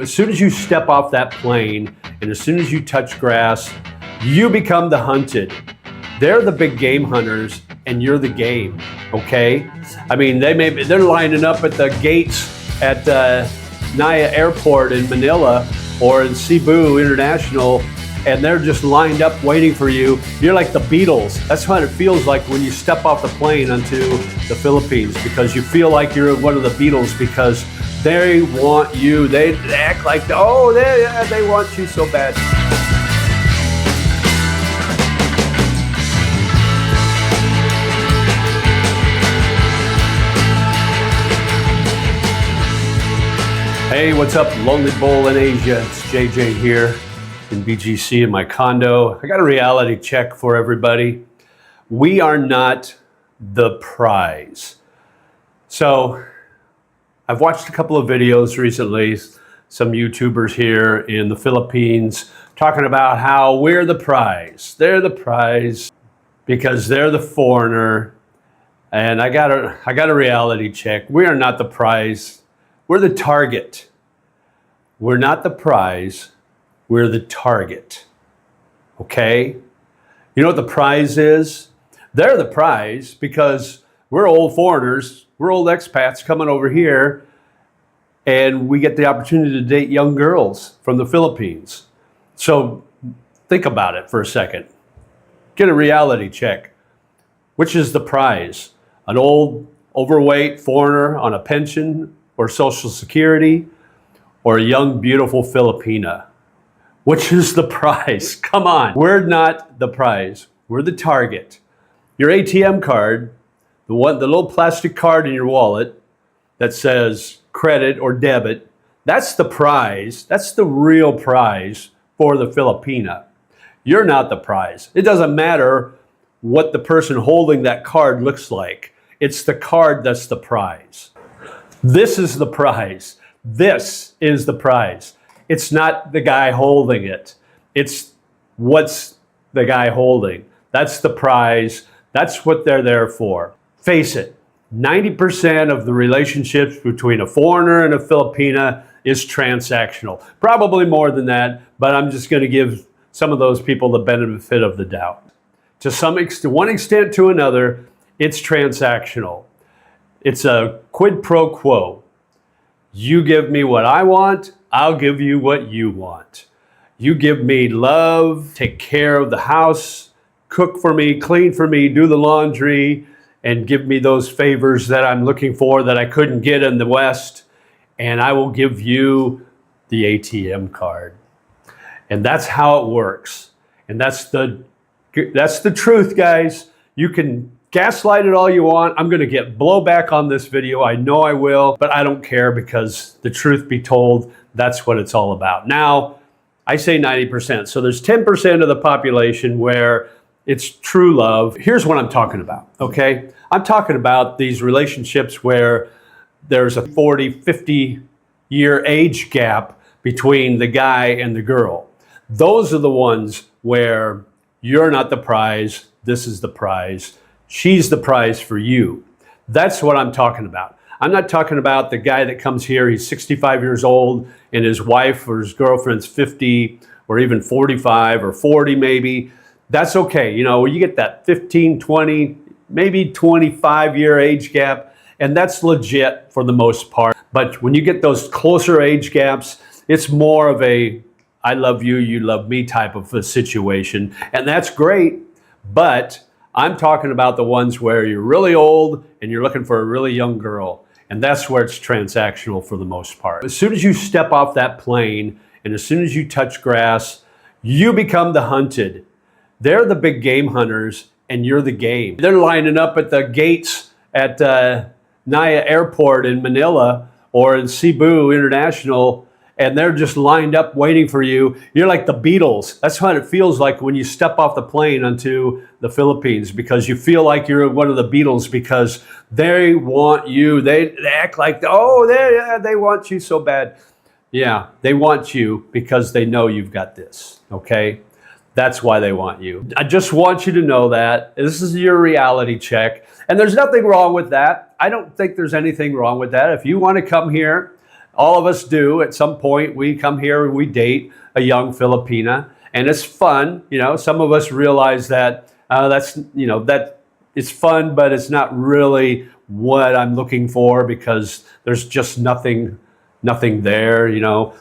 As soon as you step off that plane and as soon as you touch grass, you become the hunted. They're the big game hunters and you're the game, okay? I mean, they're lining up at the gates at Naya Airport in Manila or in Cebu International, and they're just lined up waiting for you. You're like the Beatles. That's what it feels like when you step off the plane onto the Philippines, because you feel like you're one of the Beatles because they want you. They act like, oh, they want you so bad. Hey, what's up, Lonely Bull in Asia? It's JJ here in BGC in my condo. I got a reality check for everybody. We are not the prize. So I've watched a couple of videos recently, some YouTubers here in the Philippines talking about how we're the prize. They're the prize because they're the foreigner. And I got a reality check. We are not the prize. We're the target. We're not the prize. We're the target. Okay? You know what the prize is? They're the prize because we're old foreigners, we're old expats coming over here, and we get the opportunity to date young girls from the Philippines. So think about it for a second. Get a reality check. Which is the prize? An old, overweight foreigner on a pension or Social Security, or a young, beautiful Filipina? Which is the prize? Come on. We're not the prize. We're the target. Your ATM card, the little plastic card in your wallet that says credit or debit, that's the prize. That's the real prize for the Filipina. You're not the prize. It doesn't matter what the person holding that card looks like. It's the card that's the prize. This is the prize. This is the prize. It's not the guy holding it. It's what's the guy holding. That's the prize. That's what they're there for. Face it, 90% of the relationships between a foreigner and a Filipina is transactional. Probably more than that, but I'm just going to give some of those people the benefit of the doubt. To one extent to another, it's transactional. It's a quid pro quo. You give me what I want, I'll give you what you want. You give me love, take care of the house, cook for me, clean for me, do the laundry, and give me those favors that I'm looking for that I couldn't get in the West, and I will give you the ATM card. And that's how it works. And that's the truth, guys. You can gaslight it all you want. I'm going to get blowback on this video. I know I will, but I don't care because the truth be told, that's what it's all about. Now, I say 90%. So there's 10% of the population where it's true love. Here's what I'm talking about, okay? I'm talking about these relationships where there's a 40, 50-year age gap between the guy and the girl. Those are the ones where you're not the prize. This is the prize. She's the prize for you. That's what I'm talking about. I'm not talking about the guy that comes here, he's 65 years old, and his wife or his girlfriend's 50 or even 45 or 40 maybe. That's okay. You know, you get that 15, 20, maybe 25-year age gap, and that's legit for the most part. But when you get those closer age gaps, it's more of a I love you, you love me type of a situation. And that's great, but I'm talking about the ones where you're really old and you're looking for a really young girl. And that's where it's transactional for the most part. As soon as you step off that plane and as soon as you touch grass, you become the hunted. They're the big game hunters and you're the game. They're lining up at the gates at Naya Airport in Manila or in Cebu International, and they're just lined up waiting for you. You're like the Beatles. That's what it feels like when you step off the plane onto the Philippines, because you feel like you're one of the Beatles because they want you. They act like, oh, they want you so bad. Yeah, they want you because they know you've got this, okay? That's why they want you. I just want you to know that. This is your reality check. And there's nothing wrong with that. I don't think there's anything wrong with that. If you want to come here All of us do at some point. We come here and we date a young Filipina, and it's fun. Some of us realize that that it's fun, but it's not really what I'm looking for because there's just nothing there.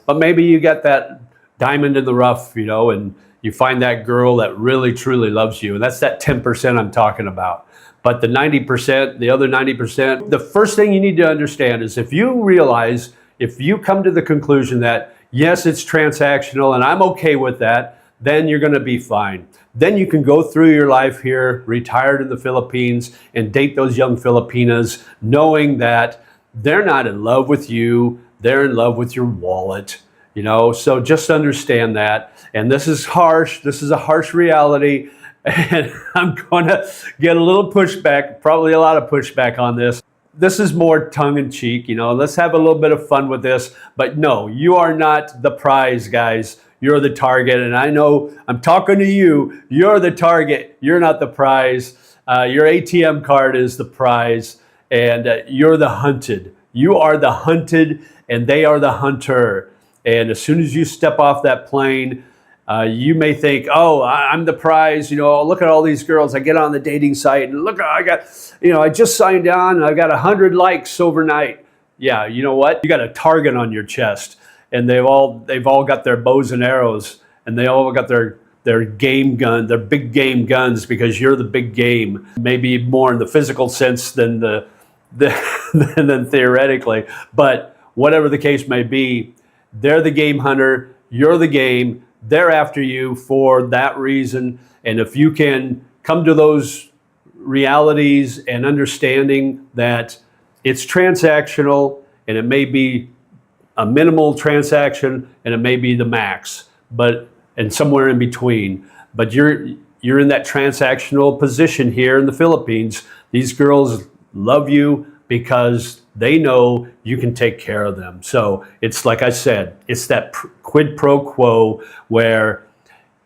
But maybe you get that diamond in the rough, and you find that girl that really truly loves you, and that's that 10% I'm talking about. But the 90%, the other 90%, the first thing you need to understand is if you come to the conclusion that yes, it's transactional and I'm okay with that, then you're going to be fine. Then you can go through your life here, retired in the Philippines, and date those young Filipinas, knowing that they're not in love with you, they're in love with your wallet. So just understand that. And this is harsh. This is a harsh reality. And I'm going to get a little pushback, probably a lot of pushback on this. This is more tongue in cheek, let's have a little bit of fun with this. But no, you are not the prize, guys. You're the target. And I know I'm talking to you. You're the target. You're not the prize. Your ATM card is the prize. And you're the hunted. You are the hunted and they are the hunter. And as soon as you step off that plane, you may think, oh, I'm the prize. Look at all these girls. I get on the dating site and look, I just signed on and I got 100 likes overnight. Yeah, you know what? You got a target on your chest, and they've all got their bows and arrows, and they all got their game gun, their big game guns, because you're the big game. Maybe more in the physical sense than than theoretically, but whatever the case may be, they're the game hunter. You're the game. They're after you for that reason. And if you can come to those realities and understanding that it's transactional, and it may be a minimal transaction and it may be the max, and somewhere in between, but you're in that transactional position here in the Philippines. These girls love you because they know you can take care of them. So it's like I said, it's that quid pro quo where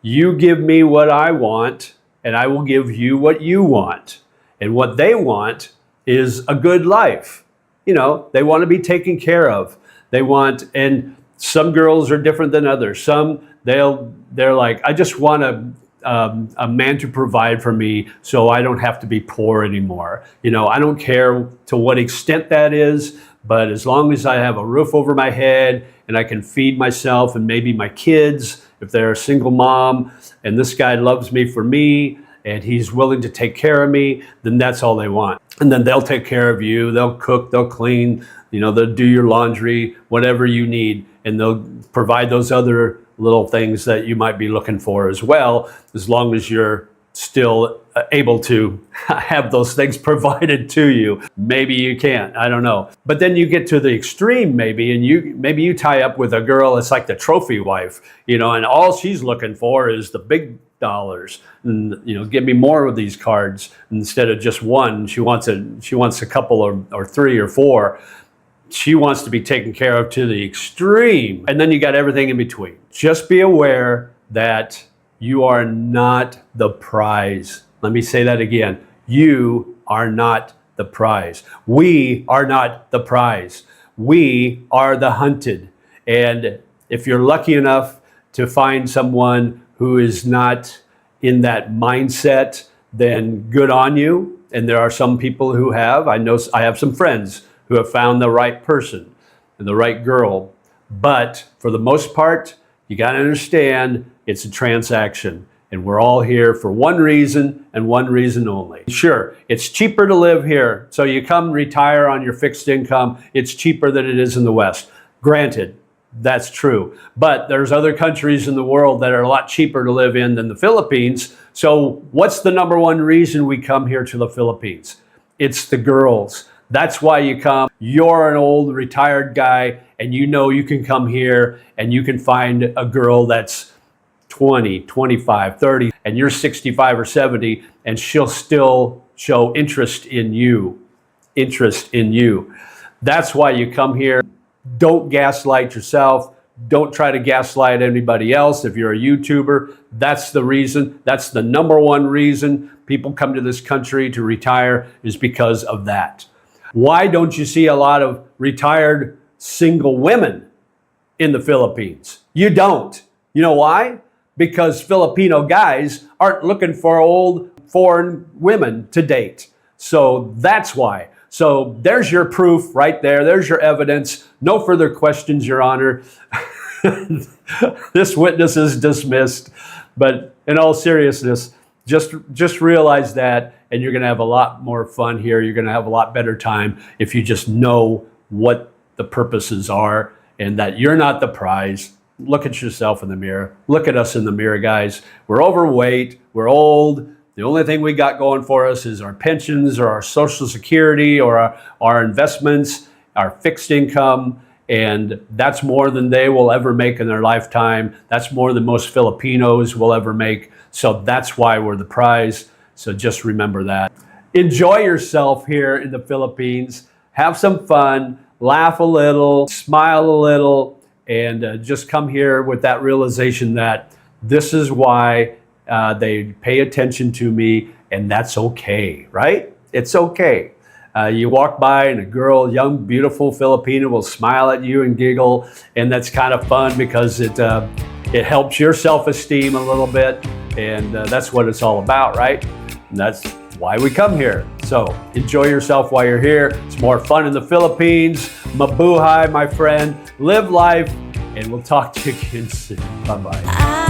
you give me what I want and I will give you what you want. And what they want is a good life. They want to be taken care of. And some girls are different than others. Some, they're like, I just want a man to provide for me so I don't have to be poor anymore. I don't care to what extent that is, but as long as I have a roof over my head and I can feed myself and maybe my kids, if they're a single mom, and this guy loves me for me and he's willing to take care of me, then that's all they want. And then they'll take care of you. They'll cook, they'll clean, they'll do your laundry, whatever you need, and they'll provide those other little things that you might be looking for as well, as long as you're still able to have those things provided to you. Maybe you can't, I don't know. But then you get to the extreme maybe, and you tie up with a girl, it's like the trophy wife, and all she's looking for is the big dollars, and give me more of these cards instead of just one. She wants a couple or three or four. She wants to be taken care of to the extreme. And then you got everything in between. Just be aware that you are not the prize. Let me say that again. You are not the prize. We are not the prize. We are the hunted. And if you're lucky enough to find someone who is not in that mindset, then good on you. And there are some people who have. I have some friends who have found the right person and the right girl. But for the most part, you got to understand it's a transaction. And we're all here for one reason and one reason only. Sure, it's cheaper to live here. So you come retire on your fixed income. It's cheaper than it is in the West. Granted, that's true. But there's other countries in the world that are a lot cheaper to live in than the Philippines. So what's the number one reason we come here to the Philippines? It's the girls. That's why you come. You're an old retired guy and you can come here and you can find a girl that's 20, 25, 30, and you're 65 or 70, and she'll still show interest in you. That's why you come here. Don't gaslight yourself. Don't try to gaslight anybody else. If you're a YouTuber, that's the reason. That's the number one reason people come to this country to retire, is because of that. Why don't you see a lot of retired single women in the Philippines. You don't. You know why? Because Filipino guys aren't looking for old foreign women to date. So that's why. So there's your proof right there. There's your evidence. No further questions, Your Honor. This witness is dismissed. But in all seriousness, just realize that, and you're going to have a lot more fun here. You're going to have a lot better time if you just know what the purposes are and that you're not the prize. Look at yourself in the mirror. Look at us in the mirror, guys. We're overweight. We're old. The only thing we got going for us is our pensions or our Social Security or our investments, our fixed income. And that's more than they will ever make in their lifetime. That's more than most Filipinos will ever make. So that's why we're the prize. So just remember that. Enjoy yourself here in the Philippines. Have some fun, laugh a little, smile a little, and just come here with that realization that this is why they pay attention to me, and that's okay, right? It's okay. You walk by and a girl, young, beautiful Filipina will smile at you and giggle, and that's kind of fun because it helps your self-esteem a little bit, and that's what it's all about, right? And that's why we come here. So enjoy yourself while you're here. It's more fun in the Philippines. Mabuhay, my friend. Live life, and we'll talk to you again soon. Bye-bye.